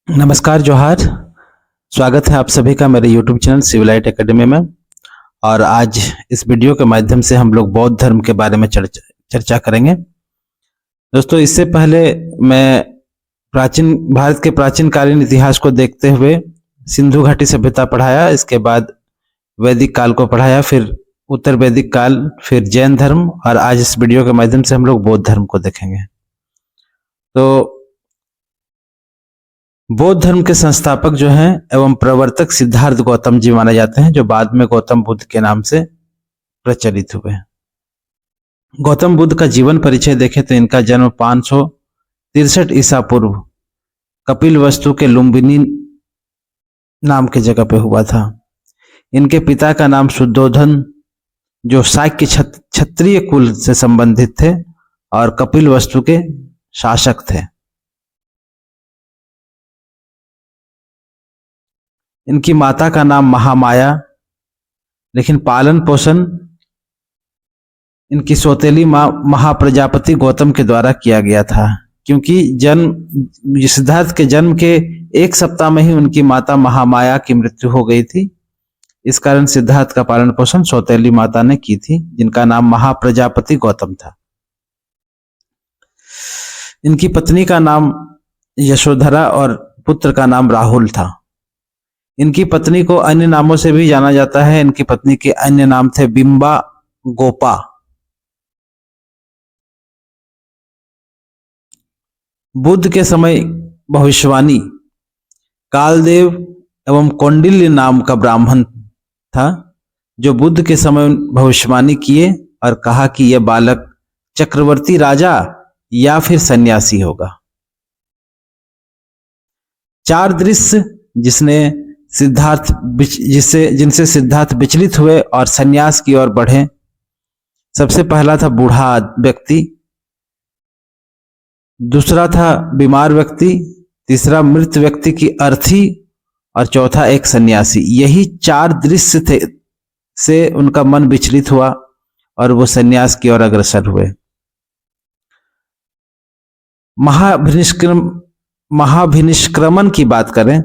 नमस्कार जोहार। स्वागत है आप सभी का मेरे YouTube चैनल सिविलाइट एकेडमी में। और आज इस वीडियो के माध्यम से हम लोग बौद्ध धर्म के बारे में चर्चा करेंगे। दोस्तों, इससे पहले मैं भारत के प्राचीन कालीन इतिहास को देखते हुए सिंधु घाटी सभ्यता पढ़ाया, इसके बाद वैदिक काल को पढ़ाया, फिर उत्तर वैदिक काल, फिर जैन धर्म, और आज इस वीडियो के माध्यम से हम लोग बौद्ध धर्म को देखेंगे। तो बौद्ध धर्म के संस्थापक जो हैं एवं प्रवर्तक सिद्धार्थ गौतम जी माने जाते हैं, जो बाद में गौतम बुद्ध के नाम से प्रचलित हुए। गौतम बुद्ध का जीवन परिचय देखें तो इनका जन्म 563 ईसा पूर्व कपिलवस्तु के लुम्बिनी नाम के जगह पे हुआ था। इनके पिता का नाम शुद्धोधन, जो शाक्य क्षत्रिय कुल से संबंधित थे और कपिलवस्तु के शासक थे। इनकी माता का नाम महामाया, लेकिन पालन पोषण इनकी सौतेली मां महाप्रजापति गौतम के द्वारा किया गया था, क्योंकि सिद्धार्थ के जन्म के एक सप्ताह में ही उनकी माता महामाया की मृत्यु हो गई थी। इस कारण सिद्धार्थ का पालन पोषण सौतेली माता ने की थी, जिनका नाम महाप्रजापति गौतम था। इनकी पत्नी का नाम यशोधरा और पुत्र का नाम राहुल था। इनकी पत्नी को अन्य नामों से भी जाना जाता है। इनकी पत्नी के अन्य नाम थे बिंबा, गोपा। बुद्ध के समय भविष्यवाणी कालदेव एवं कौंडिल्य नाम का ब्राह्मण था, जो बुद्ध के समय भविष्यवाणी किए और कहा कि यह बालक चक्रवर्ती राजा या फिर सन्यासी होगा। 4 दृश्य जिनसे सिद्धार्थ विचलित हुए और सन्यास की ओर बढ़े। सबसे पहला था बूढ़ा व्यक्ति, दूसरा था बीमार व्यक्ति, तीसरा मृत व्यक्ति की अर्थी, और चौथा एक सन्यासी। यही 4 दृश्य थे से उनका मन विचलित हुआ और वो सन्यास की ओर अग्रसर हुए। महाभिनिष्क्रमण की बात करें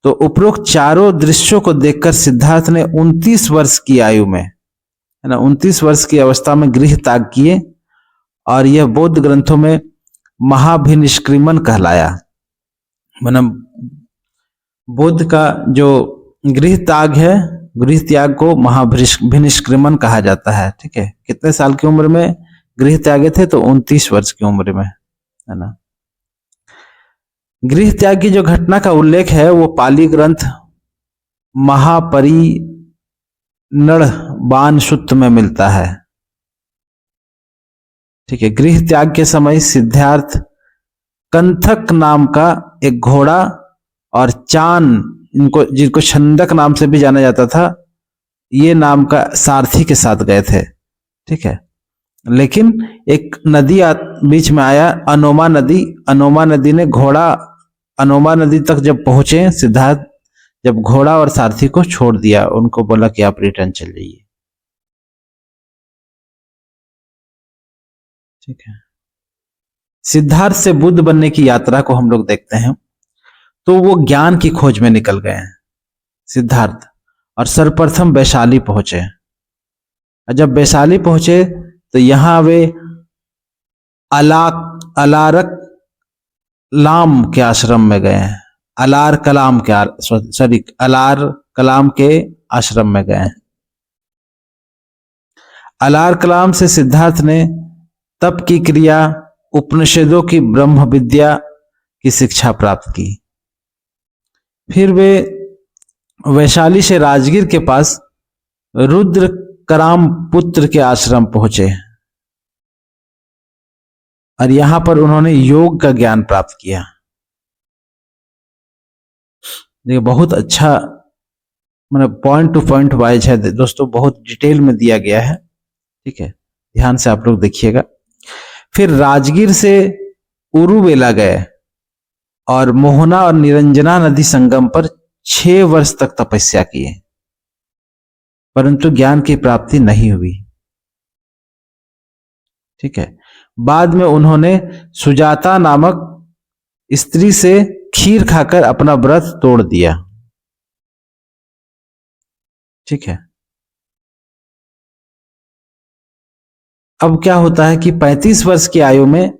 तो उपरोक्त चारों दृश्यों को देखकर सिद्धार्थ ने 29 वर्ष की आयु में, है ना, 29 वर्ष की अवस्था में गृह त्याग किए, और यह बौद्ध ग्रंथों में महाभिनिष्क्रमण कहलाया। मतलब बुद्ध का जो गृह त्याग है, गृह त्याग को महाभिनिष्क्रमण कहा जाता है। ठीक है, कितने साल की उम्र में गृह त्यागे थे? तो 29 वर्ष की उम्र में, है ना। गृह त्याग की जो घटना का उल्लेख है वो पाली ग्रंथ महापरिनिर्वाण सूत्र में मिलता है। ठीक है, गृह त्याग के समय सिद्धार्थ कंथक नाम का एक घोड़ा और चान, जिनको छंदक नाम से भी जाना जाता था, ये नाम का सारथी के साथ गए थे। ठीक है, लेकिन एक नदी बीच में आया, अनोमा नदी। अनोमा नदी ने अनोमा नदी तक जब पहुंचे, सिद्धार्थ जब घोड़ा और सारथी को छोड़ दिया, उनको बोला कि आप रिटर्न चल जाइए। ठीक है, सिद्धार्थ से बुद्ध बनने की यात्रा को हम लोग देखते हैं तो वो ज्ञान की खोज में निकल गए हैं सिद्धार्थ, और सर्वप्रथम वैशाली पहुंचे। जब वैशाली पहुंचे तो यहां वे अलारक लाम के आश्रम में गए हैं। अलार कलाम के आश्रम में गए हैं। अलार कलाम से सिद्धार्थ ने तप की क्रिया, उपनिषदों की ब्रह्म विद्या की शिक्षा प्राप्त की। फिर वे वैशाली से राजगीर के पास रुद्र कराम पुत्र के आश्रम पहुंचे, और यहां पर उन्होंने योग का ज्ञान प्राप्त किया। देखिए, बहुत अच्छा, मतलब पॉइंट टू पॉइंट वाइज है दोस्तों, बहुत डिटेल में दिया गया है। ठीक है, ध्यान से आप लोग देखिएगा। फिर राजगीर से उरुवेला गए और मोहना और निरंजना नदी संगम पर 6 वर्ष तक तपस्या किए, परंतु ज्ञान की प्राप्ति नहीं हुई। ठीक है, बाद में उन्होंने सुजाता नामक स्त्री से खीर खाकर अपना व्रत तोड़ दिया। ठीक है। अब क्या होता है कि 35 वर्ष की आयु में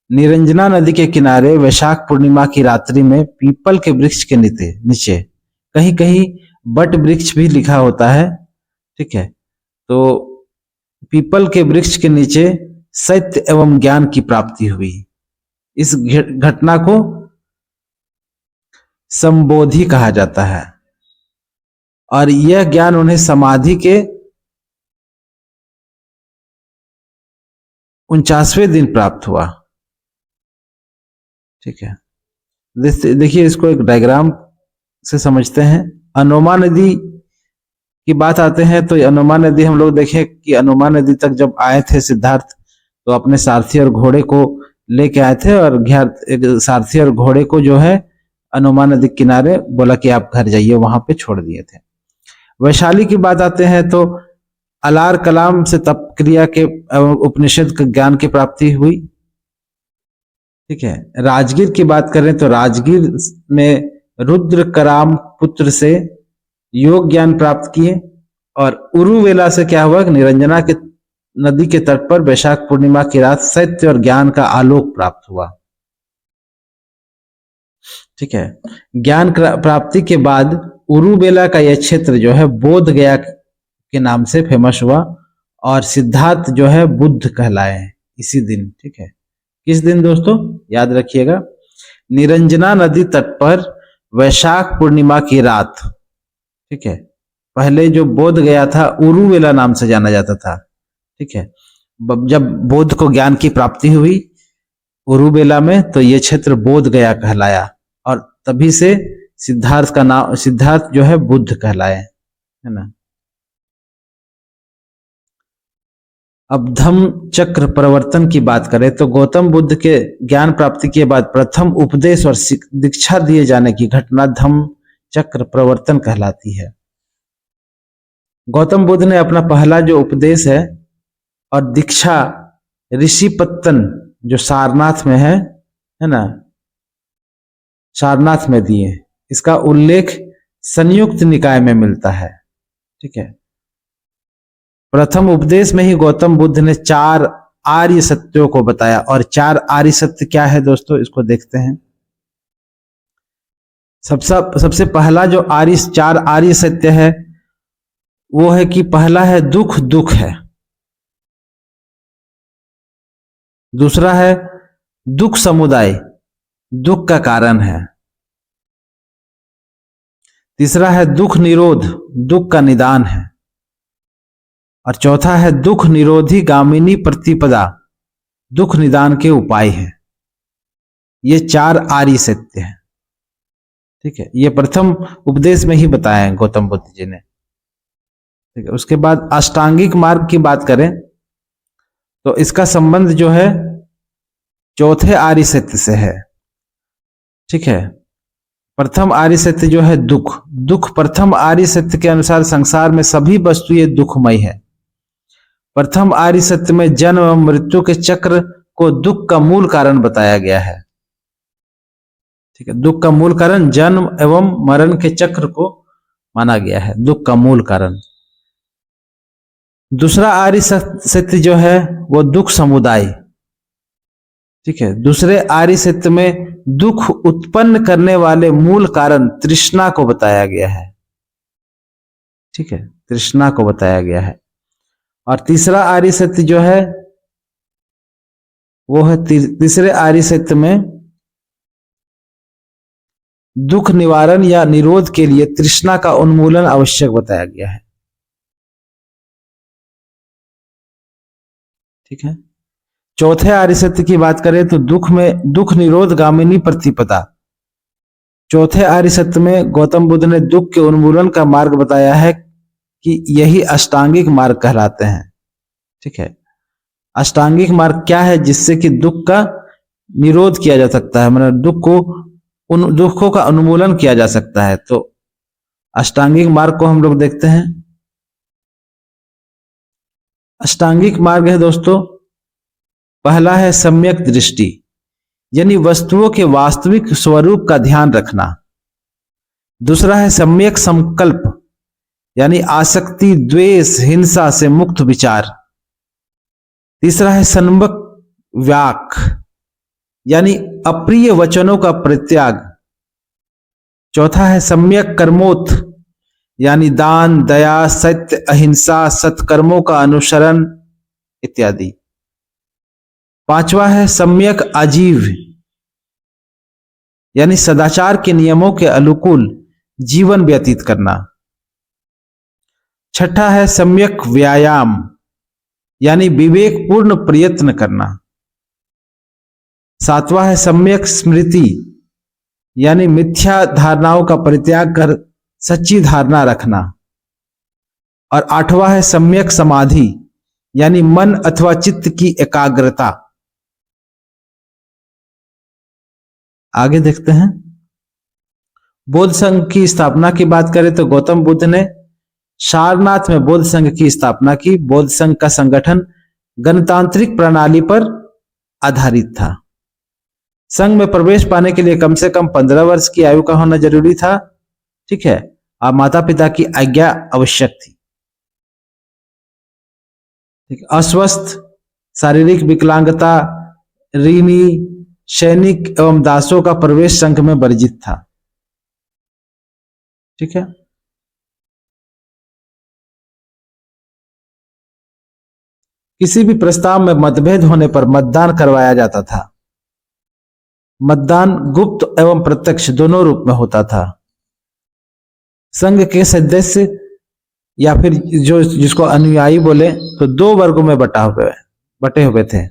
निरंजना नदी के किनारे वैशाख पूर्णिमा की रात्रि में पीपल के वृक्ष के नीचे कहीं कहीं बट वृक्ष भी लिखा होता है। ठीक है। तो पीपल के वृक्ष के नीचे सत्य एवं ज्ञान की प्राप्ति हुई। इस घटना को संबोधि कहा जाता है और यह ज्ञान उन्हें समाधि के 49वें दिन प्राप्त हुआ। ठीक है। देखिए इसको एक डायग्राम से समझते हैं। अनोमा नदी की बात आते हैं तो अनोमा नदी हम लोग देखें कि अनोमा नदी तक जब आए थे सिद्धार्थ तो अपने सारथी और घोड़े को लेके आए थे और सारथी और घोड़े को जो है अनोमा नदी किनारे बोला कि आप घर जाइए, वहां पे छोड़ दिए थे। वैशाली की बात आते हैं तो अलार कलाम से तप क्रिया के उपनिषद के ज्ञान की प्राप्ति हुई। ठीक है। राजगीर की बात करें तो राजगीर में रुद्र कराम पुत्र से योग ज्ञान प्राप्त किए और उरुवेला से क्या हुआ कि निरंजना के नदी के तट पर वैशाख पूर्णिमा की रात सत्य और ज्ञान का आलोक प्राप्त हुआ। ठीक है। ज्ञान प्राप्ति के बाद उरुवेला का यह क्षेत्र जो है बोध गया के नाम से फेमस हुआ और सिद्धार्थ जो है बुद्ध कहलाए इसी दिन। ठीक है। किस दिन दोस्तों याद रखिएगा, निरंजना नदी तट पर वैशाख पूर्णिमा की रात। ठीक है। पहले जो बोध गया था उरुवेला नाम से जाना जाता था। ठीक है। जब बोध को ज्ञान की प्राप्ति हुई उरुवेला में तो ये क्षेत्र बोध गया कहलाया और तभी से सिद्धार्थ का नाम सिद्धार्थ जो है बुद्ध कहलाए, है ना। अब धम्म चक्र प्रवर्तन की बात करें तो गौतम बुद्ध के ज्ञान प्राप्ति के बाद प्रथम उपदेश और दीक्षा दिए जाने की घटना धम्म चक्र प्रवर्तन कहलाती है। गौतम बुद्ध ने अपना पहला जो उपदेश है और दीक्षा ऋषिपत्तन जो सारनाथ में है ना, सारनाथ में दिए। इसका उल्लेख संयुक्त निकाय में मिलता है। ठीक है। प्रथम उपदेश में ही गौतम बुद्ध ने 4 आर्य सत्यों को बताया और 4 आर्य सत्य क्या है दोस्तों, इसको देखते हैं। सबसे पहला जो 4 आर्य सत्य है वो है कि पहला है दुख दुख है, दूसरा है दुख समुदाय दुख का कारण है, तीसरा है दुख निरोध दुख का निदान है और चौथा है दुख निरोधी गामिनी प्रतिपदा दुख निदान के उपाय है। ये 4 आर्य सत्य है। ठीक है। ये प्रथम उपदेश में ही बताया है गौतम बुद्ध जी ने। ठीक है। उसके बाद अष्टांगिक मार्ग की बात करें तो इसका संबंध जो है चौथे आर्य सत्य से है। ठीक है। प्रथम आर्य सत्य जो है दुख प्रथम आर्य सत्य के अनुसार संसार में सभी वस्तुएं दुखमय है। प्रथम आर्य सत्य में जन्म एवं मृत्यु के चक्र को दुख का मूल कारण बताया गया है। ठीक है। दुख का मूल कारण जन्म एवं मरण के चक्र को माना गया है, दुख का मूल कारण। दूसरा आर्य सत्य जो है वो दुख समुदाय। ठीक है। दूसरे आर्य सत्य में दुख उत्पन्न करने वाले मूल कारण तृष्णा को बताया गया है। ठीक है। तृष्णा को बताया गया है। और तीसरा आर्य सत्य जो है वो है तीसरे आर्य सत्य में दुख निवारण या निरोध के लिए तृष्णा का उन्मूलन आवश्यक बताया गया है। ठीक है। चौथे आर्य सत्य की बात करें तो दुख निरोध गामिनी प्रतिपदा। चौथे आर्य सत्य में गौतम बुद्ध ने दुख के उन्मूलन का मार्ग बताया है कि यही अष्टांगिक मार्ग कहलाते हैं। ठीक है। अष्टांगिक मार्ग क्या है, जिससे कि दुख का निरोध किया जा सकता है, मतलब उन दुखों का उन्मूलन किया जा सकता है। तो अष्टांगिक मार्ग को हम लोग देखते हैं। अष्टांगिक मार्ग है दोस्तों, पहला है सम्यक दृष्टि। यानी वस्तुओं के वास्तविक स्वरूप का ध्यान रखना। दूसरा है सम्यक संकल्प, यानी आसक्ति, द्वेष, हिंसा से मुक्त विचार। तीसरा है सन्मक व्याक, यानी अप्रिय वचनों का परित्याग। चौथा है सम्यक कर्मोत्थ, यानी दान, दया, सत्य, अहिंसा, सत्कर्मों का अनुसरण इत्यादि। पांचवा है सम्यक आजीव, यानी सदाचार के नियमों के अनुकूल जीवन व्यतीत करना। छठा है सम्यक व्यायाम, यानी विवेकपूर्ण प्रयत्न करना। सातवां है सम्यक स्मृति, यानी मिथ्या धारणाओं का परित्याग कर सच्ची धारणा रखना। और आठवां है सम्यक समाधि, यानी मन अथवा चित्त की एकाग्रता। आगे देखते हैं। बौद्ध संघ की स्थापना की बात करें तो गौतम बुद्ध ने सारनाथ में बौद्ध संघ की स्थापना की। बौद्ध संघ का संगठन गणतांत्रिक प्रणाली पर आधारित था। संघ में प्रवेश पाने के लिए कम से कम 15 वर्ष की आयु का होना जरूरी था, ठीक है, और माता पिता की आज्ञा आवश्यक थी। अस्वस्थ, शारीरिक विकलांगता, ऋणी, सैनिक एवं दासों का प्रवेश संघ में वर्जित था, ठीक है। किसी भी प्रस्ताव में मतभेद होने पर मतदान करवाया जाता था। मतदान गुप्त एवं प्रत्यक्ष दोनों रूप में होता था। संघ के सदस्य या फिर जो जिसको अनुयायी बोले तो 2 वर्गों में बटे हुए थे।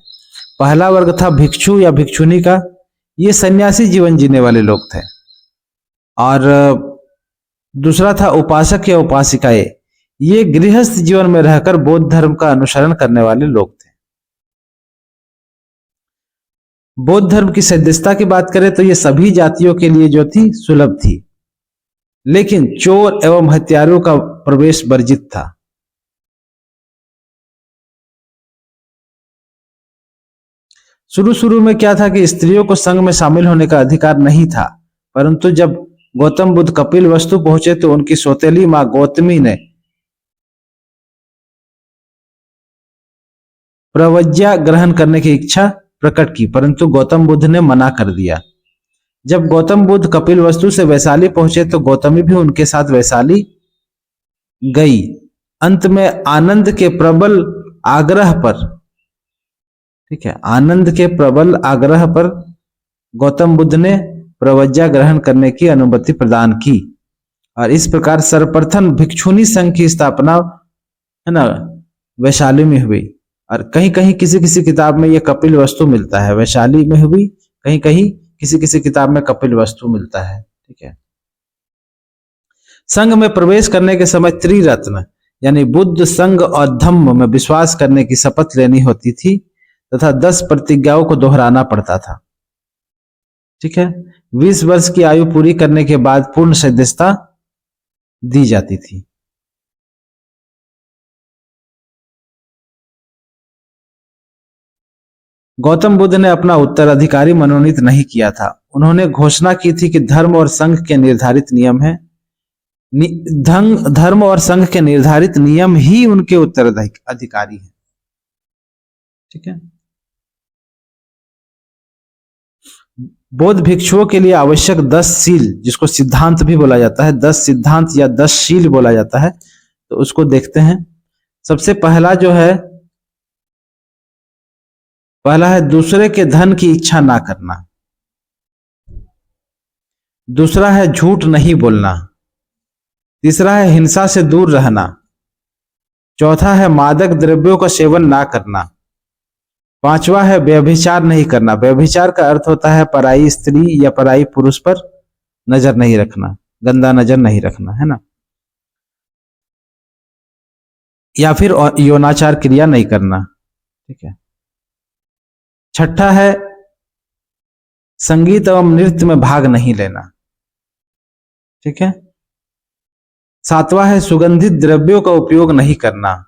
पहला वर्ग था भिक्षु या भिक्षुनी का, ये सन्यासी जीवन जीने वाले लोग थे। और दूसरा था उपासक या उपासिकाएं, ये गृहस्थ जीवन में रहकर बौद्ध धर्म का अनुसरण करने वाले लोग थे। बौद्ध धर्म की सदस्यता की बात करें तो ये सभी जातियों के लिए जो थी सुलभ थी, लेकिन चोर एवं हत्यारों का प्रवेश वर्जित था। शुरू में क्या था कि स्त्रियों को संघ में शामिल होने का अधिकार नहीं था, परंतु जब गौतम बुद्ध कपिलवस्तु पहुंचे तो उनकी सौतेली मां गौतमी ने प्रवज्ञा ग्रहण करने की इच्छा प्रकट की, परंतु गौतम बुद्ध ने मना कर दिया। जब गौतम बुद्ध कपिलवस्तु से वैशाली पहुंचे तो गौतमी भी उनके साथ वैशाली गई। अंत में आनंद के प्रबल आग्रह पर, ठीक है, आनंद के प्रबल आग्रह पर गौतम बुद्ध ने प्रवज्ञा ग्रहण करने की अनुमति प्रदान की और इस प्रकार सर्वप्रथम भिक्षुनी संघ की स्थापना, है ना, वैशाली में हुई। और कहीं कहीं किसी किसी किताब में यह कपिलवस्तु मिलता है, वैशाली में हुई, कहीं कहीं किसी किसी किताब में कपिलवस्तु मिलता है, ठीक है। संघ में प्रवेश करने के समय त्रिरत्न यानी बुद्ध, संघ और धम्म में विश्वास करने की शपथ लेनी होती थी तथा 10 प्रतिज्ञाओं को दोहराना पड़ता था, ठीक है। 20 वर्ष की आयु पूरी करने के बाद पूर्ण सदस्यता दी जाती थी। गौतम बुद्ध ने अपना उत्तराधिकारी मनोनीत नहीं किया था। उन्होंने घोषणा की थी कि धर्म और संघ के निर्धारित नियम है, धर्म और संघ के निर्धारित नियम ही उनके उत्तराधिकारी हैं, ठीक है। बौद्ध भिक्षुओं के लिए आवश्यक 10 शील, जिसको सिद्धांत भी बोला जाता है, 10 सिद्धांत या 10 शील बोला जाता है, तो उसको देखते हैं। सबसे पहला जो है, पहला है दूसरे के धन की इच्छा ना करना। दूसरा है झूठ नहीं बोलना। तीसरा है हिंसा से दूर रहना। चौथा है मादक द्रव्यों का सेवन ना करना। पांचवा है व्यभिचार नहीं करना। व्यभिचार का अर्थ होता है पराई स्त्री या पराई पुरुष पर नजर नहीं रखना, गंदा नजर नहीं रखना, है ना, या फिर यौनाचार क्रिया नहीं करना, ठीक है। छठा है संगीत एवं नृत्य में भाग नहीं लेना, ठीक है। सातवां है सुगंधित द्रव्यों का उपयोग नहीं करना।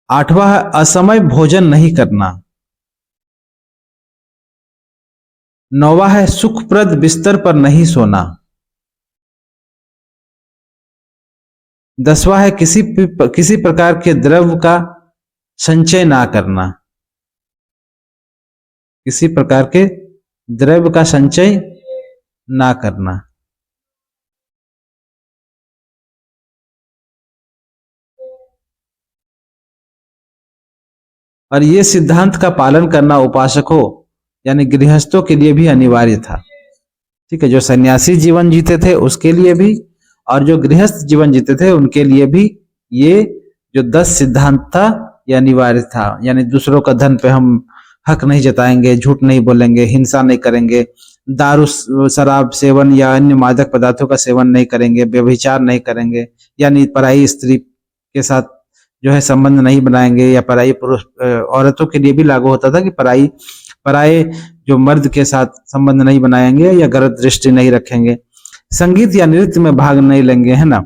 आठवां है असमय भोजन नहीं करना। 9वां है सुखप्रद बिस्तर पर नहीं सोना। 10वां है किसी प्रकार के द्रव्य का संचय ना करना। किसी प्रकार के द्रव्य का संचय ना करना। और ये सिद्धांत का पालन करना उपासकों यानी गृहस्थों के लिए भी अनिवार्य था। ठीक है, जो सन्यासी जीवन जीते थे उसके लिए भी और जो गृहस्थ जीवन जीते थे उनके लिए भी ये जो 10 सिद्धांत था ये अनिवार्य था। यानी दूसरों का धन पे हम हक नहीं जताएंगे, झूठ नहीं बोलेंगे, हिंसा नहीं करेंगे, दारू शराब सेवन या अन्य मादक पदार्थों का सेवन नहीं करेंगे, व्यभिचार नहीं करेंगे, यानी पराई स्त्री के साथ जो है संबंध नहीं बनाएंगे, या पराई पुरुष औरतों के लिए भी लागू होता था कि पराये जो मर्द के साथ संबंध नहीं बनाएंगे या गलत दृष्टि नहीं रखेंगे, संगीत या नृत्य में भाग नहीं लेंगे, है ना,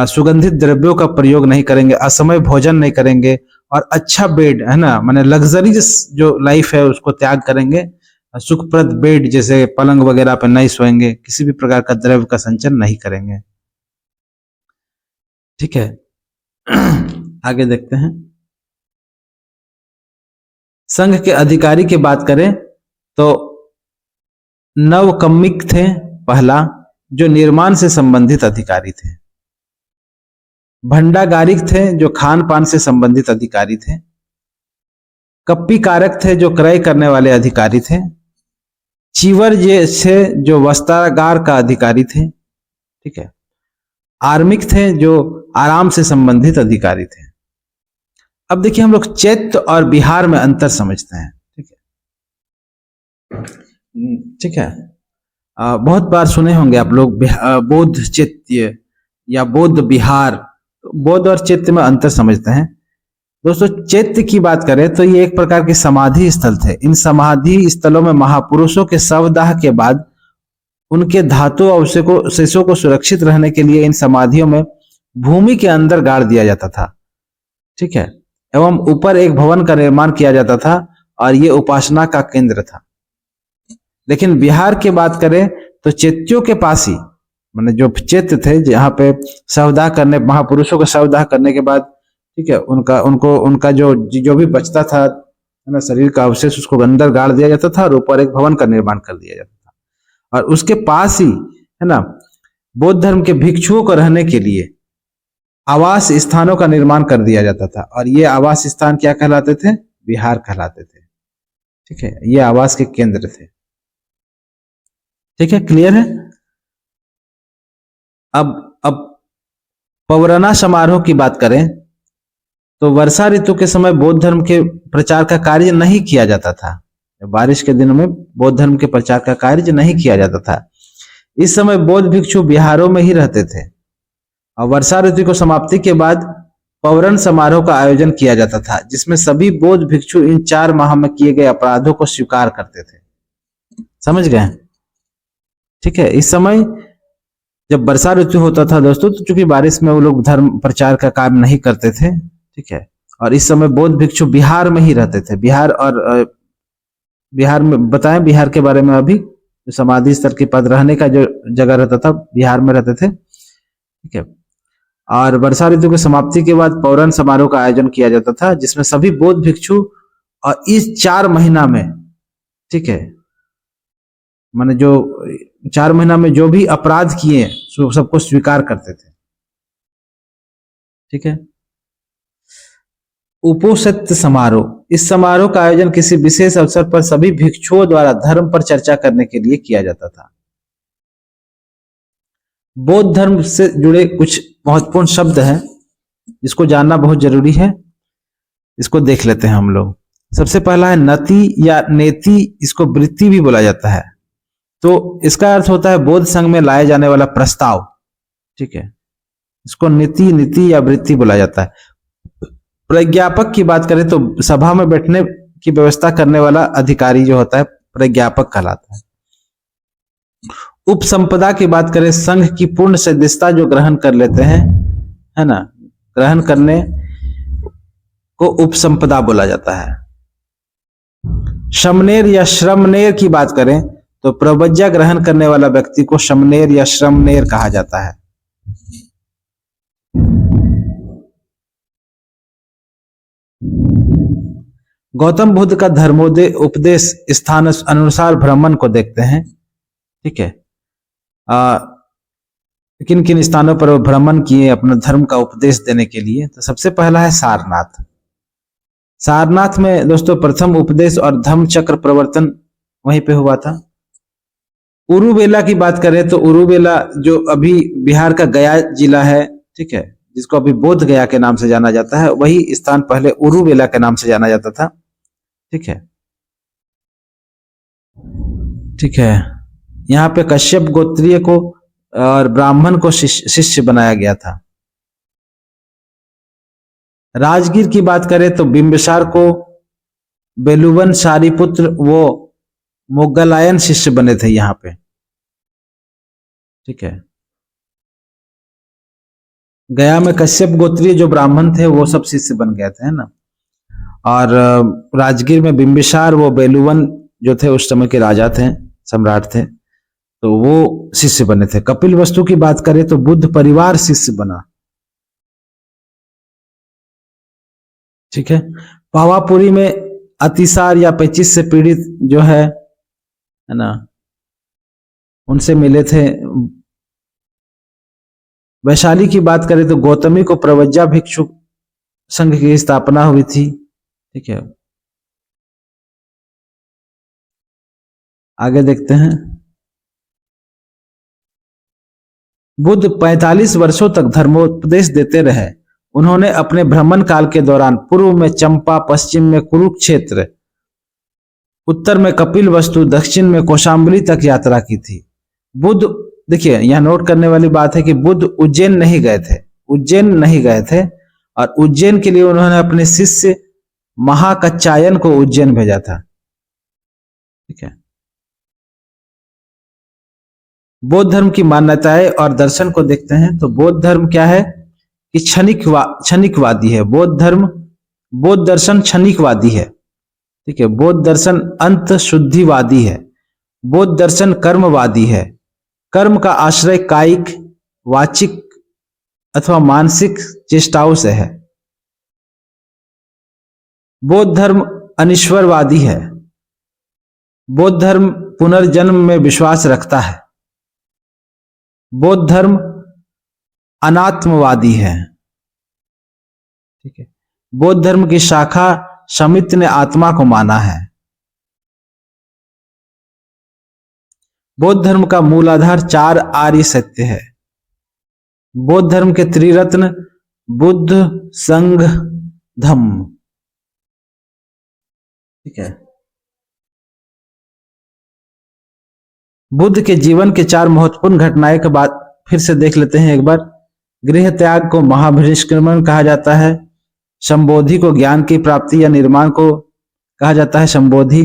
सुगंधित द्रव्यों का प्रयोग नहीं करेंगे, असमय भोजन नहीं करेंगे, और अच्छा बेड, है ना, माने लग्जरीज जो लाइफ है उसको त्याग करेंगे, सुखप्रद बेड जैसे पलंग वगैरह पर नहीं सोएंगे, किसी भी प्रकार का द्रव्य का संचय नहीं करेंगे। ठीक है, आगे देखते हैं। संघ के अधिकारी की बात करें तो नवकम्मिक थे पहला, जो निर्माण से संबंधित अधिकारी थे। भंडागारिक थे जो खान पान से संबंधित अधिकारी थे। कप्पी कारक थे जो क्रय करने वाले अधिकारी थे। चीवर जैसे जो वस्त्रागार का अधिकारी थे। ठीक है, आर्मिक थे जो आराम से संबंधित अधिकारी थे। अब देखिए हम लोग चैत्य और बिहार में अंतर समझते हैं। ठीक है, ठीक है, बहुत बार सुने होंगे आप लोग बौद्ध चैत्य या बौद्ध बिहार। बौद्ध और चैत्य में अंतर समझते हैं। दोस्तों चैत्य की बात करें तो ये एक प्रकार के समाधि स्थल थे। इन समाधि स्थलों में महापुरुषों के शवदाह के बाद उनके धातु अवशेषों को सुरक्षित रहने के लिए इन समाधियों में भूमि के अंदर गाड़ दिया जाता था। ठीक है, एवं ऊपर एक भवन का निर्माण किया जाता था और ये उपासना का केंद्र था। लेकिन बिहार की बात करें तो चैत्यों के पास ही, माने जो चैत्य थे जहाँ पे शवदाह करने, महापुरुषों का शवदाह करने के बाद, ठीक है, उनका जो भी बचता था, है ना, शरीर का अवशेष उसको अंदर गाड़ दिया जाता था और ऊपर एक भवन का निर्माण कर दिया जाता था। और उसके पास ही, है ना, बौद्ध धर्म के भिक्षुओं को रहने के लिए आवास स्थानों का निर्माण कर दिया जाता था। और ये आवास स्थान क्या कहलाते थे? विहार कहलाते थे। ठीक है, ये आवास के केंद्र थे। ठीक है, क्लियर है। अब पौराणा समारोह की बात करें तो वर्षा ऋतु के समय बौद्ध धर्म के प्रचार का कार्य नहीं किया जाता था। बारिश के दिनों में बौद्ध धर्म के प्रचार का कार्य नहीं किया जाता था। इस समय बौद्ध भिक्षु बिहारों में ही रहते थे और वर्षा ऋतु को समाप्ति के बाद पौरण समारोह का आयोजन किया जाता था, जिसमें सभी बौद्ध भिक्षु इन 4 माह में किए गए अपराधों को स्वीकार करते थे। समझ गए? ठीक है, इस समय जब वर्षा ऋतु होता था दोस्तों, तो चूंकि बारिश में वो लोग धर्म प्रचार का काम नहीं करते थे। ठीक है, और इस समय बौद्ध भिक्षु बिहार में ही रहते थे। बिहार में बताएं, बिहार के बारे में अभी समाधि स्थल के पद रहने का जो जगह रहता था बिहार में रहते थे। ठीक है, और वर्षा ऋतु की समाप्ति के बाद पौरण समारोह का आयोजन किया जाता था, जिसमें सभी बौद्ध भिक्षु और इस 4 महीना में, ठीक है, माने जो 4 महीना में जो भी अपराध किए सबको स्वीकार करते थे। ठीक है, उपोसत्य समारोह, इस समारोह का आयोजन किसी विशेष अवसर पर सभी भिक्षुओं द्वारा धर्म पर चर्चा करने के लिए किया जाता था। बौद्ध धर्म से जुड़े कुछ महत्वपूर्ण शब्द हैं जिसको जानना बहुत जरूरी है, इसको देख लेते हैं हम लोग। सबसे पहला है नति या नेति, इसको वृत्ति भी बोला जाता है। तो इसका अर्थ होता है बौद्ध संघ में लाए जाने वाला प्रस्ताव। ठीक है, इसको नीति या वृत्ति बोला जाता है। प्रज्ञापक की बात करें तो सभा में बैठने की व्यवस्था करने वाला अधिकारी जो होता है प्रज्ञापक कहलाता है। उपसंपदा की बात करें, संघ की पूर्ण सदस्यता जो ग्रहण कर लेते हैं, है ना, ग्रहण करने को उपसंपदा बोला जाता है। शमनेर या श्रमनेर की बात करें तो प्रवज्ञा ग्रहण करने वाला व्यक्ति को शमनेर या श्रमनेर कहा जाता है। गौतम बुद्ध का धर्मोदय उपदेश स्थान अनुसार भ्रमण को देखते हैं। ठीक है, किन किन स्थानों पर भ्रमण किए अपना धर्म का उपदेश देने के लिए। तो सबसे पहला है सारनाथ। सारनाथ में दोस्तों प्रथम उपदेश और धम्म चक्र प्रवर्तन वहीं पे हुआ था। उरुवेला की बात करें तो उरुवेला जो अभी बिहार का गया जिला है, ठीक है, जिसको अभी बोध गया के नाम से जाना जाता है, वही स्थान पहले उरुवेला के नाम से जाना जाता था। ठीक है, ठीक है, यहाँ पे कश्यप गोत्रीय को और ब्राह्मण को शिष्य बनाया गया था। राजगीर की बात करें तो बिंबिसार को बेलुवन सारीपुत्र वो मोगलायन शिष्य बने थे यहाँ पे। ठीक है, गया में कश्यप गोत्रीय जो ब्राह्मण थे वो सब शिष्य बन गए थे, है ना। और राजगीर में बिंबिसार वो बेलुवन जो थे उस समय के राजा थे, सम्राट थे, तो वो शिष्य बने थे। कपिल वस्तु की बात करें तो बुद्ध परिवार शिष्य बना। ठीक है, पावापुरी में अतिसार या पेचिश से पीड़ित जो है ना, उनसे मिले थे। वैशाली की बात करें तो गौतमी को प्रवज्ञा भिक्षु संघ की स्थापना हुई थी। ठीक है, आगे देखते हैं। बुद्ध 45 वर्षों तक धर्मोपदेश देते रहे। उन्होंने अपने भ्रमण काल के दौरान पूर्व में चंपा, पश्चिम में कुरुक्षेत्र, उत्तर में कपिल वस्तु, दक्षिण में कौशाम्बी तक यात्रा की थी। बुद्ध, देखिए यह नोट करने वाली बात है कि बुद्ध उज्जैन नहीं गए थे, उज्जैन नहीं गए थे, और उज्जैन के लिए उन्होंने अपने शिष्य महाकच्चायन को उज्जैन भेजा था। ठीक है, बौद्ध धर्म की मान्यताएं और दर्शन को देखते हैं। तो बौद्ध धर्म क्या है कि क्षणिकवादी है। बौद्ध धर्म, बौद्ध दर्शन क्षणिकवादी है। ठीक है, बौद्ध दर्शन अंत शुद्धिवादी है। बौद्ध दर्शन कर्मवादी है। कर्म का आश्रय कायिक, वाचिक अथवा मानसिक चेष्टाओं से है। बौद्ध धर्म अनिश्वरवादी है। बौद्ध धर्म पुनर्जन्म में विश्वास रखता है। बौद्ध धर्म अनात्मवादी है। ठीक है, बौद्ध धर्म की शाखा समित ने आत्मा को माना है। बौद्ध धर्म का मूलाधार 4 आर्य सत्य है। बौद्ध धर्म के त्रिरत्न बुद्ध, संघ, धम्म। ठीक है, बुद्ध के जीवन के 4 महत्वपूर्ण घटनाएं के बाद फिर से देख लेते हैं एक बार। गृह त्याग को महाभिनिष्क्रमण कहा जाता है। संबोधि को ज्ञान की प्राप्ति या निर्माण को कहा जाता है संबोधि।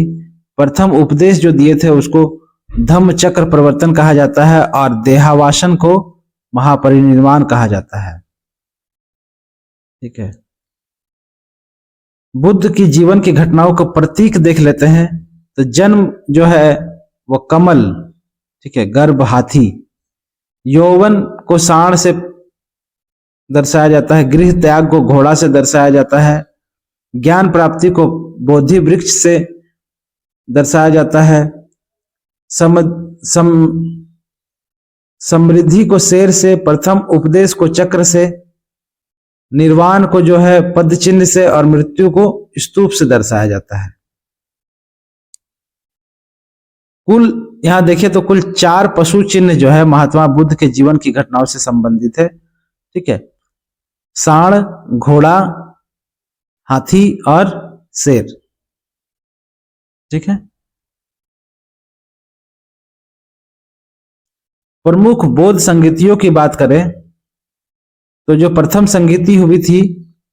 प्रथम उपदेश जो दिए थे उसको धम्म चक्र प्रवर्तन कहा जाता है, और देहावासन को महापरिनिर्वाण कहा जाता है। ठीक है, बुद्ध की जीवन की घटनाओं को प्रतीक देख लेते हैं। तो जन्म जो है वो कमल, ठीक है, गर्भ हाथी। यौवन को सांड से दर्शाया जाता है। गृह त्याग को घोड़ा से दर्शाया जाता है। ज्ञान प्राप्ति को बोधि वृक्ष से दर्शाया जाता है। समृद्धि को शेर से, प्रथम उपदेश को चक्र से, निर्वाण को जो है पद चिन्ह से, और मृत्यु को स्तूप से दर्शाया जाता है। कुल यहां देखिए तो कुल 4 पशु चिन्ह जो है महात्मा बुद्ध के जीवन की घटनाओं से संबंधित है। ठीक है, सांड, घोड़ा, हाथी और शेर। ठीक है, प्रमुख बौद्ध संगीतियों की बात करें तो जो प्रथम संगीति हुई थी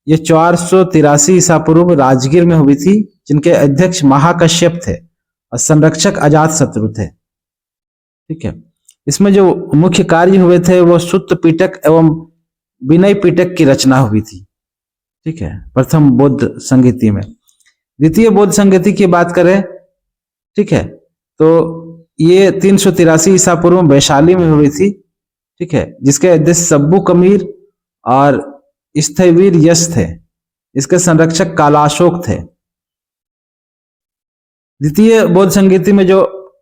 ये 483 ईसा पूर्व राजगीर में हुई थी, जिनके अध्यक्ष महाकश्यप थे और संरक्षक अजातशत्रु थे। ठीक है, इसमें जो मुख्य कार्य हुए थे वो सुत्त पिटक एवं विनय पिटक की रचना हुई थी। ठीक है, प्रथम बौद्ध संगीति में। द्वितीय बौद्ध संगीति की बात करें, ठीक है, तो ये 383 ईसा पूर्व में वैशाली में हुई थी, ठीक है, जिसके अध्यक्ष सब्बू कमीर और स्थविर यश थे। इसके संरक्षक कालाशोक थे। द्वितीय बौद्ध संगीति में जो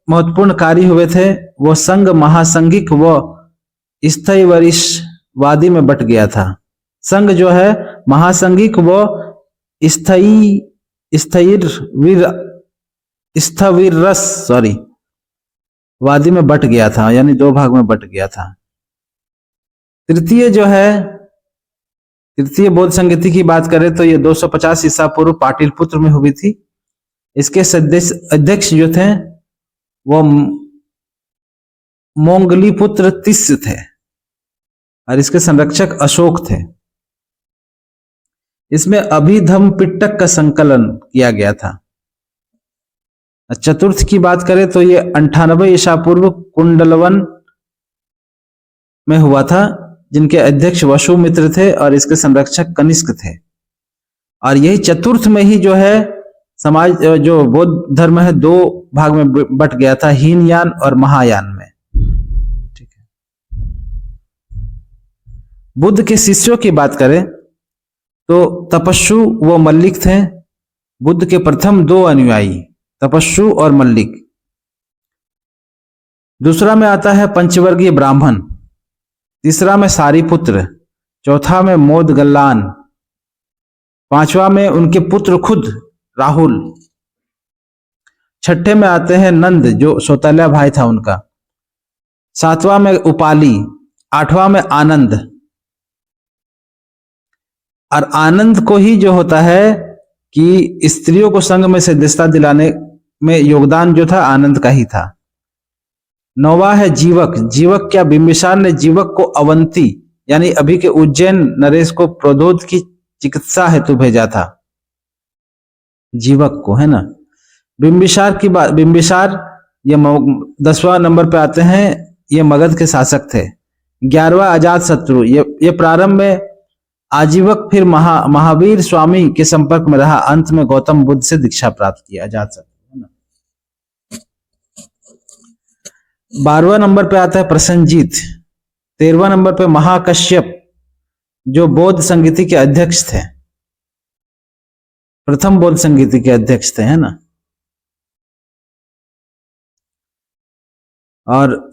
महत्वपूर्ण कार्य हुए थे वो संघ महासंघिक व स्थैवरिशवादी में बट गया था। संघ जो है महासंघिक व वादी में बट गया था, यानी दो भाग में बट गया था। तृतीय बौद्ध संगीति की बात करें तो ये 250 ईसा पूर्व पाटिलपुत्र में हुई थी। इसके अध्यक्ष जो थे वो मोंगलीपुत्र तिस्य थे और इसके संरक्षक अशोक थे। इसमें अभिधम पिट्टक का संकलन किया गया था। चतुर्थ की बात करें तो ये 98 ईसा पूर्व कुंडलवन में हुआ था, जिनके अध्यक्ष वसुमित्र थे और इसके संरक्षक कनिष्क थे। और यही चतुर्थ में ही जो है समाज जो बौद्ध धर्म है दो भाग में बट गया था, हीनयान और महायान में। ठीक है। बुद्ध के शिष्यों की बात करें तो तपस्सु व मल्लिक थे। बुद्ध के प्रथम दो अनुयायी तपस्सु और मल्लिक। दूसरा में आता है पंचवर्गीय ब्राह्मण, तीसरा में सारीपुत्र, चौथा में मोदगल्लान, पांचवा में उनके पुत्र खुद राहुल, छठे में आते हैं नंद जो सौतेला भाई था उनका, सातवां में उपाली, आठवां में आनंद। और आनंद को ही जो होता है कि स्त्रियों को संघ में सदस्यता दिलाने में योगदान जो था आनंद का ही था। नौवा है जीवक। जीवक क्या, बिंबिसार ने जीवक को अवंती यानी अभी के उज्जैन नरेश को प्रोद्योत की चिकित्सा हेतु भेजा था, जीवक को, है ना। बिंबिसार की बात, बिंबिसार ये 10वां नंबर पे आते हैं, ये मगध के शासक थे। 11वां अजात शत्रु, ये प्रारंभ में आजीवक फिर महावीर स्वामी के संपर्क में रहा, अंत में गौतम बुद्ध से दीक्षा प्राप्त किया, अजात शत्रु, है ना। 12वां नंबर पे आता है प्रसन्नजीत। 13वां नंबर पे महाकश्यप जो बौद्ध संगीति के अध्यक्ष थे, प्रथम बौद्ध संगीति के अध्यक्ष थे, है ना। और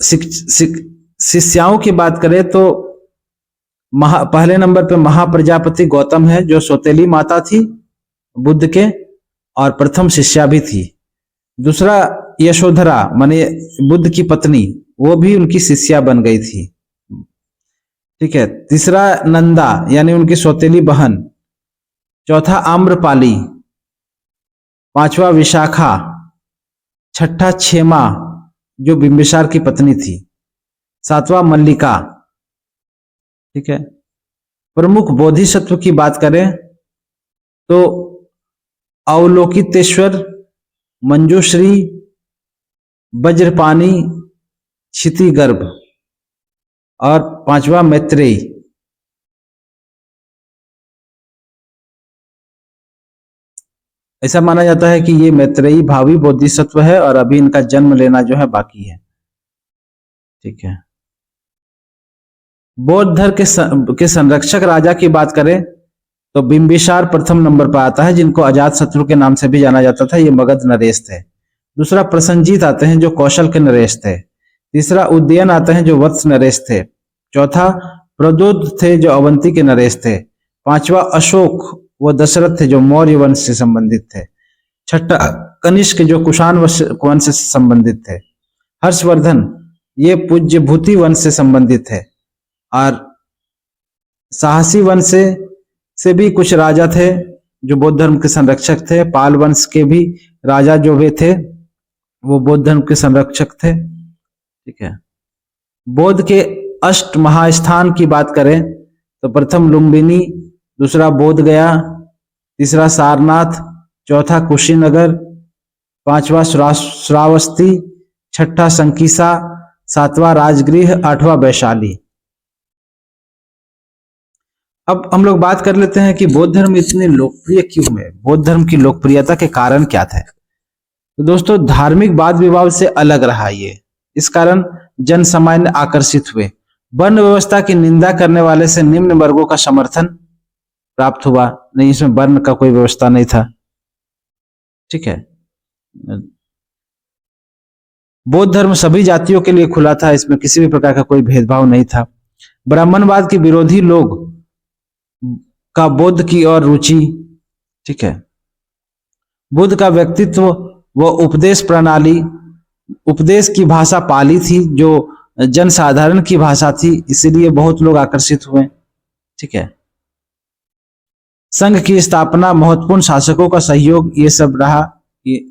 शिष्याओं की बात करें तो पहले नंबर पे महाप्रजापति गौतम है जो सौतेली माता थी बुद्ध के और प्रथम शिष्या भी थी। दूसरा यशोधरा माने बुद्ध की पत्नी, वो भी उनकी शिष्या बन गई थी, ठीक है। तीसरा नंदा यानी उनकी सौतेली बहन, चौथा आम्रपाली, पांचवा विशाखा, छठा क्षेमा जो बिंबिसार की पत्नी थी, सातवां मल्लिका, ठीक है। प्रमुख बोधिसत्व की बात करें तो अवलोकितेश्वर, मंजूश्री, वज्रपाणी, क्षितिगर्भ और पांचवा मैत्रेयी। ऐसा माना जाता है कि ये मैत्रेयी भावी बोधिसत्व है और अभी इनका जन्म लेना जो है बाकी है, ठीक है। बौद्ध धर्म के संरक्षक राजा की बात करें तो बिंबिसार प्रथम नंबर पर आता है, जिनको अजात शत्रु के नाम से भी जाना जाता था, ये मगध नरेश थे। दूसरा प्रसन्नजीत आते हैं जो कौशल के नरेश थे। तीसरा उदयन आते हैं जो वत्स नरेश थे। चौथा प्रद्योत थे जो अवंती के नरेश थे। पांचवा अशोक वो दशरथ थे जो मौर्य वंश से संबंधित थे। छठा कनिष्क जो कुषाण वंश से संबंधित थे। हर्षवर्धन ये पूज्य भूति वंश से संबंधित थे। और साहसी वंश से भी कुछ राजा थे जो बौद्ध धर्म के संरक्षक थे। पाल वंश के भी राजा जो वे थे वो बौद्ध धर्म के संरक्षक थे, ठीक है। बौद्ध के अष्ट महास्थान की बात करें तो प्रथम लुम्बिनी, दूसरा बोध गया, तीसरा सारनाथ, चौथा कुशीनगर, पांचवा श्रावस्ती, छठा संकीसा, सातवां राजगृह, आठवां वैशाली। अब हम लोग बात कर लेते हैं कि बौद्ध धर्म इतने लोकप्रिय क्यों है, बौद्ध धर्म की लोकप्रियता के कारण क्या थे। तो दोस्तों धार्मिक वाद विवाद से अलग रहा ये, इस कारण जन सामान्य आकर्षित हुए। वर्ण व्यवस्था की निंदा करने वाले से निम्न वर्गों का समर्थन प्राप्त हुआ। नहीं, इसमें वर्ण का कोई व्यवस्था नहीं था। ठीक है, बौद्ध धर्म सभी जातियों के लिए खुला था, इसमें किसी भी प्रकार का कोई भेदभाव नहीं था। ब्राह्मणवाद के विरोधी लोग का बुद्ध की और रुचि, ठीक है, बुद्ध का व्यक्तित्व व उपदेश प्रणाली, उपदेश की भाषा पाली थी जो जनसाधारण की भाषा थी, इसीलिए बहुत लोग आकर्षित हुए। ठीक है, संघ की स्थापना, महत्वपूर्ण शासकों का सहयोग, ये सब रहा ये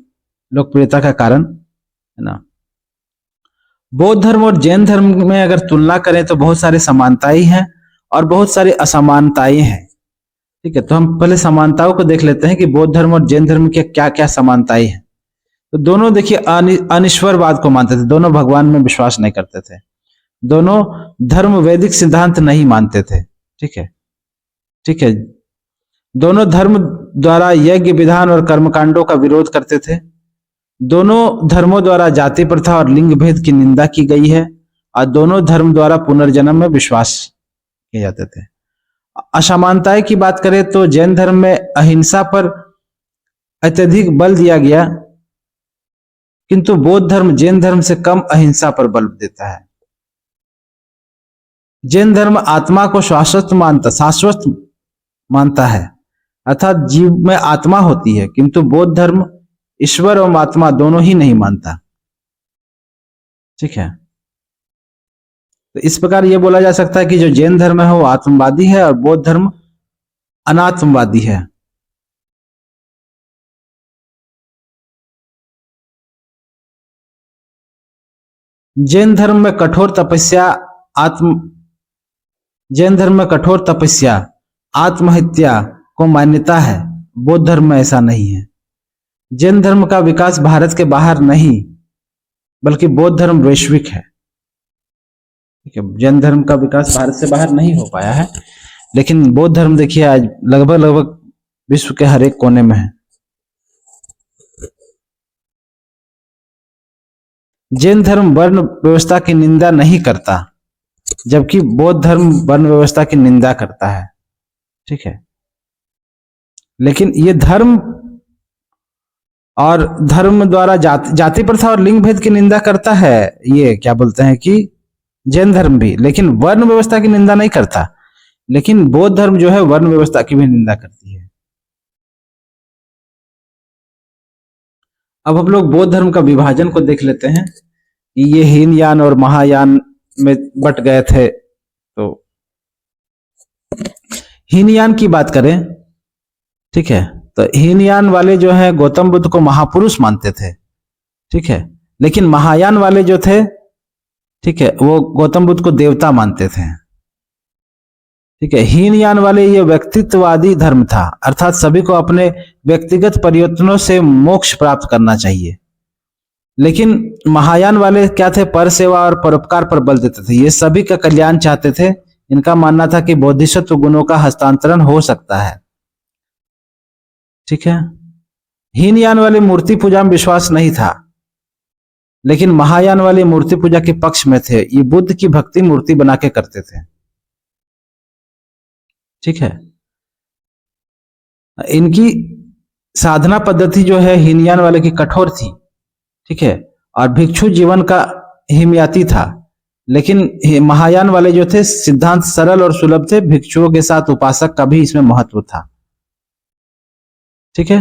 लोकप्रियता का कारण, है ना। बौद्ध धर्म और जैन धर्म में अगर तुलना करें तो बहुत सारे समानताएं हैं और बहुत सारी असमानताएं हैं। ठीक है, तो हम पहले समानताओं को देख लेते हैं कि बौद्ध धर्म और जैन धर्म के क्या क्या समानताएं हैं। तो दोनों देखिए अनिश्वरवाद को मानते थे, दोनों भगवान में विश्वास नहीं करते थे, दोनों धर्म वैदिक सिद्धांत नहीं मानते थे। ठीक है, ठीक है, दोनों धर्म द्वारा यज्ञ विधान और कर्मकांडों का विरोध करते थे। दोनों धर्मों द्वारा जाति प्रथा और लिंग भेद की निंदा की गई है और दोनों धर्म द्वारा पुनर्जन्म में विश्वास किए जाते थे। असमानताएं की बात करें तो जैन धर्म में अहिंसा पर अत्यधिक बल दिया गया, किंतु बौद्ध धर्म जैन धर्म से कम अहिंसा पर बल देता है। जैन धर्म आत्मा को शाश्वत मानता है, अर्थात जीव में आत्मा होती है, किंतु बौद्ध धर्म ईश्वर और आत्मा दोनों ही नहीं मानता। ठीक है, तो इस प्रकार यह बोला जा सकता है कि जो जैन धर्म है वो आत्मवादी है और बौद्ध धर्म अनात्मवादी है। जैन धर्म में कठोर तपस्या आत्महत्या को मान्यता है, बौद्ध धर्म में ऐसा नहीं है। जैन धर्म का विकास भारत के बाहर नहीं बल्कि बौद्ध धर्म वैश्विक है। ठीक है, जैन धर्म का विकास भारत से बाहर नहीं हो पाया है, लेकिन बौद्ध धर्म देखिए आज लगभग विश्व के हर एक कोने में है। जैन धर्म वर्ण व्यवस्था की निंदा नहीं करता, जबकि बौद्ध धर्म वर्ण व्यवस्था की निंदा करता है। ठीक है, लेकिन ये धर्म और धर्म द्वारा जाति प्रथा और लिंग भेद की निंदा करता है, ये क्या बोलते हैं कि जैन धर्म भी, लेकिन वर्ण व्यवस्था की निंदा नहीं करता। लेकिन बौद्ध धर्म जो है वर्ण व्यवस्था की भी निंदा करती है। अब हम लोग बौद्ध धर्म का विभाजन को देख लेते हैं कि ये हीनयान और महायान में बट गए थे। तो हीनयान की बात करें, ठीक है, तो हीनयान वाले जो है गौतम बुद्ध को महापुरुष मानते थे। ठीक है, लेकिन महायान वाले जो थे, ठीक है, वो गौतम बुद्ध को देवता मानते थे। ठीक है, हीनयान वाले ये व्यक्तित्ववादी धर्म था, अर्थात सभी को अपने व्यक्तिगत प्रयत्नों से मोक्ष प्राप्त करना चाहिए। लेकिन महायान वाले क्या थे, पर सेवा और परोपकार पर बल देते थे, ये सभी का कल्याण चाहते थे। इनका मानना था कि बोधिसत्व गुणों का हस्तांतरण हो सकता है। ठीक है, हीनयान वाले मूर्ति पूजा में विश्वास नहीं था, लेकिन महायान वाले मूर्ति पूजा के पक्ष में थे। ये बुद्ध की भक्ति मूर्ति बना के करते थे। ठीक है, इनकी साधना पद्धति जो है हीनयान वाले की कठोर थी। ठीक है, और भिक्षु जीवन का हिमयाती था, लेकिन महायान वाले जो थे सिद्धांत सरल और सुलभ थे। भिक्षुओं के साथ उपासक का भी इसमें महत्व था। ठीक है,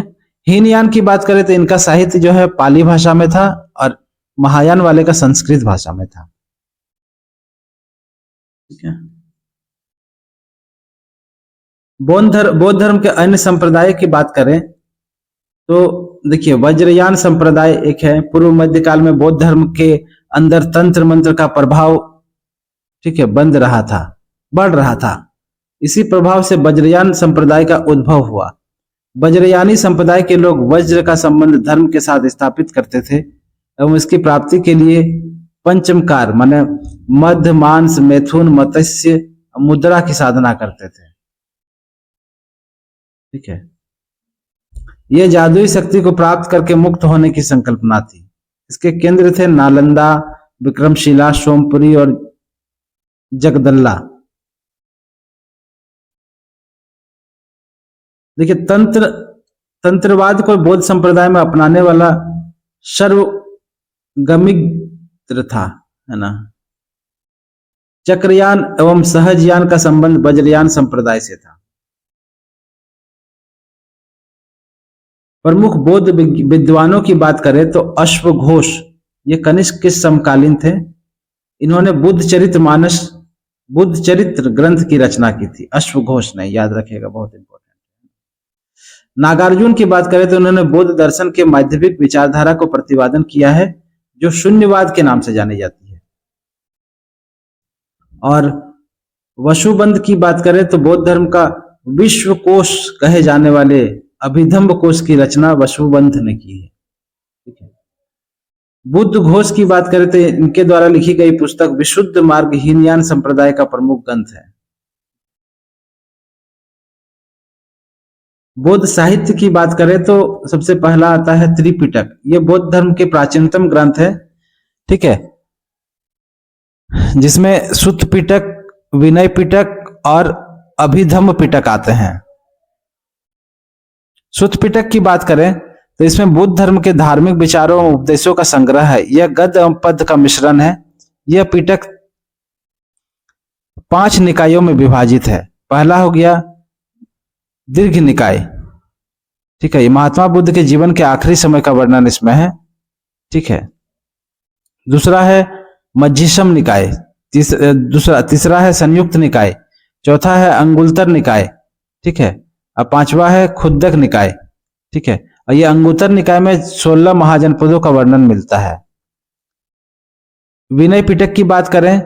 हीनयान की बात करें तो इनका साहित्य जो है पाली भाषा में था और महायान वाले का संस्कृत भाषा में था। ठीक है, बौद्ध धर्म के अन्य संप्रदाय की बात करें तो देखिए वज्रयान संप्रदाय एक है। पूर्व मध्यकाल में बौद्ध धर्म के अंदर तंत्र मंत्र का प्रभाव, ठीक है, बढ़ रहा था। इसी प्रभाव से वज्रयान संप्रदाय का उद्भव हुआ। वज्रयानी संप्रदाय के लोग वज्र का संबंध धर्म के साथ स्थापित करते थे एवं इसकी प्राप्ति के लिए पंचमकार माने मध्य, मांस, मैथुन, मत्स्य, मुद्रा की साधना करते थे। ठीक है, यह जादुई शक्ति को प्राप्त करके मुक्त होने की संकल्पना थी। इसके केंद्र थे नालंदा, विक्रमशिला, सोमपुरी और जगदल्ला। देखिए, तंत्रवाद को बौद्ध संप्रदाय में अपनाने वाला सर्वगमित्र था, है ना। चक्रयान एवं सहजयान का संबंध वज्रयान संप्रदाय से था। प्रमुख बौद्ध विद्वानों की बात करें तो अश्वघोष, ये कनिष्क के समकालीन थे। इन्होंने बुद्ध चरित्र ग्रंथ की रचना की थी। अश्वघोष ने, याद रखिएगा, बहुत इंपॉर्टेंट। नागार्जुन की बात करें तो उन्होंने बौद्ध दर्शन के माध्यमिक विचारधारा को प्रतिपादन किया है, जो शून्यवाद के नाम से जानी जाती है। और वसुबंध की बात करें तो बौद्ध धर्म का विश्व कोश कहे जाने वाले अभिधम्ब कोश की रचना वसुबंध ने की है। ठीक है। बुद्ध घोष की बात करें तो इनके द्वारा लिखी गई पुस्तक विशुद्ध मार्ग हीनयान संप्रदाय का प्रमुख ग्रंथ है। बौद्ध साहित्य की बात करें तो सबसे पहला आता है त्रिपिटक। ये बौद्ध धर्म के प्राचीनतम ग्रंथ है। ठीक है, जिसमें सुत्त पिटक, विनय पिटक और अभिधम्म पिटक आते हैं। सुत्त पिटक की बात करें तो इसमें बुद्ध धर्म के धार्मिक विचारों और उपदेशों का संग्रह है। यह गद्य एवं पद्य का मिश्रण है। यह पिटक 5 निकायों में विभाजित है। पहला हो गया दीर्घ निकाय। ठीक है, महात्मा बुद्ध के जीवन के आखिरी समय का वर्णन इसमें है। ठीक है। दूसरा है मध्यशम निकाय। तीसरा है संयुक्त निकाय। चौथा है अंगुत्तर निकाय। ठीक है। और 5वां है खुद्दक निकाय। ठीक है। और ये अंगुत्तर निकाय में 16 महाजनपदों का वर्णन मिलता है। विनय पिटक की बात करें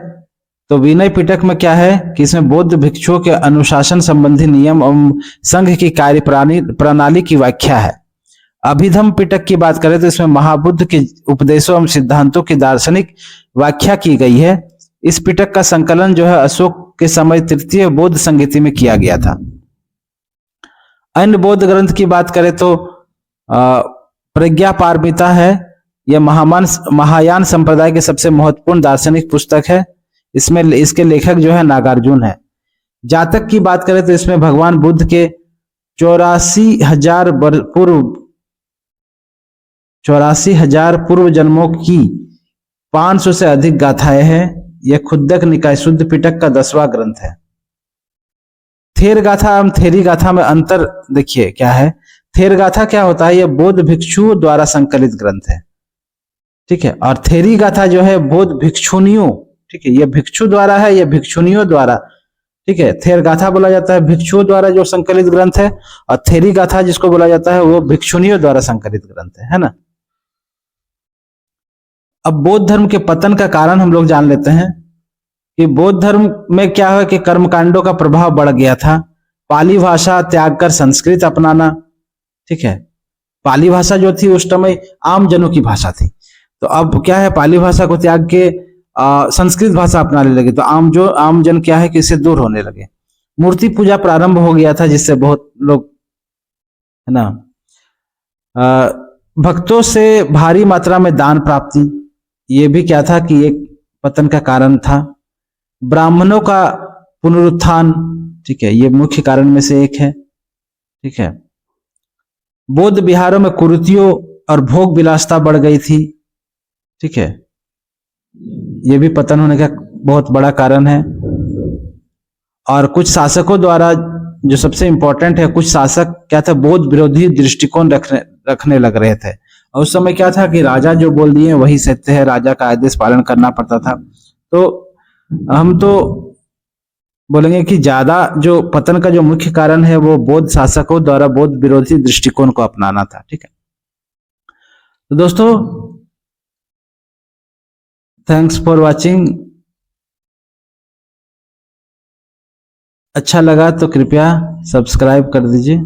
तो विनय पिटक में क्या है कि इसमें बौद्ध भिक्षुओं के अनुशासन संबंधी नियम एवं संघ की कार्य प्रणाली की व्याख्या है। अभिधम्म पिटक की बात करें तो इसमें महाबुद्ध के उपदेशों एवं सिद्धांतों की दार्शनिक व्याख्या की गई है। इस पिटक का संकलन जो है अशोक के समय तृतीय बौद्ध संहिता में किया गया था। अन्य बौद्ध ग्रंथ की बात करें तो प्रज्ञा पारमिता है। यह महायान संप्रदाय के सबसे महत्वपूर्ण दार्शनिक पुस्तक है। इसमें इसके लेखक जो है नागार्जुन है। जातक की बात करें तो इसमें भगवान बुद्ध के 84,000 पूर्व जन्मों की 500 से अधिक गाथाएं हैं। यह खुद्दक निकाय शुद्ध पिटक का 10वां ग्रंथ है। थेर गाथा एवं थेरी गाथा में अंतर देखिए क्या है। थेर गाथा क्या होता है, यह बौद्ध भिक्षुओं द्वारा संकलित ग्रंथ है। ठीक है। और थेरी गाथा जो है बौद्ध भिक्षुनियों, ठीक है, यह भिक्षु द्वारा है, यह भिक्षुनियों द्वारा। ठीक है। थेर गाथा बोला जाता है भिक्षुओं द्वारा जो संकलित ग्रंथ है, और थेरी गाथा जिसको बोला जाता है वो भिक्षुनियों द्वारा संकलित ग्रंथ है ना। अब बौद्ध धर्म के पतन का कारण हम लोग जान लेते हैं कि बौद्ध धर्म में क्या है कि कर्मकांडों का प्रभाव बढ़ गया था। पाली भाषा त्याग कर संस्कृत अपनाना। ठीक है। पाली भाषा जो थी उस समय आम जनों की भाषा थी, तो अब क्या है, पाली भाषा को त्याग के संस्कृत भाषा अपनाने लगे, तो आम जन क्या है कि इससे दूर होने लगे। मूर्ति पूजा प्रारंभ हो गया था, जिससे बहुत लोग, है ना, भक्तों से भारी मात्रा में दान प्राप्ति, ये भी क्या था कि एक पतन का कारण था। ब्राह्मणों का पुनरुत्थान, ठीक है, ये मुख्य कारण में से एक है। ठीक है। बौद्ध विहारों में कुरीतियों और भोग विलासिता बढ़ गई थी। ठीक है, ये भी पतन होने का बहुत बड़ा कारण है। और कुछ शासकों द्वारा, जो सबसे इंपॉर्टेंट है, कुछ शासक क्या था, बौद्ध विरोधी दृष्टिकोण रखने लग रहे थे। और उस समय क्या था कि राजा जो बोल दिए वही सत्य है, राजा का आदेश पालन करना पड़ता था। तो हम तो बोलेंगे कि ज्यादा जो पतन का जो मुख्य कारण है वो बौद्ध शासकों द्वारा बौद्ध विरोधी दृष्टिकोण को अपनाना था। ठीक है। तो दोस्तों, थैंक्स फॉर वॉचिंग। अच्छा लगा तो कृपया सब्सक्राइब कर दीजिए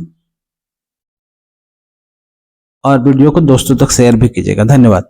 और वीडियो को दोस्तों तक शेयर भी कीजिएगा। धन्यवाद।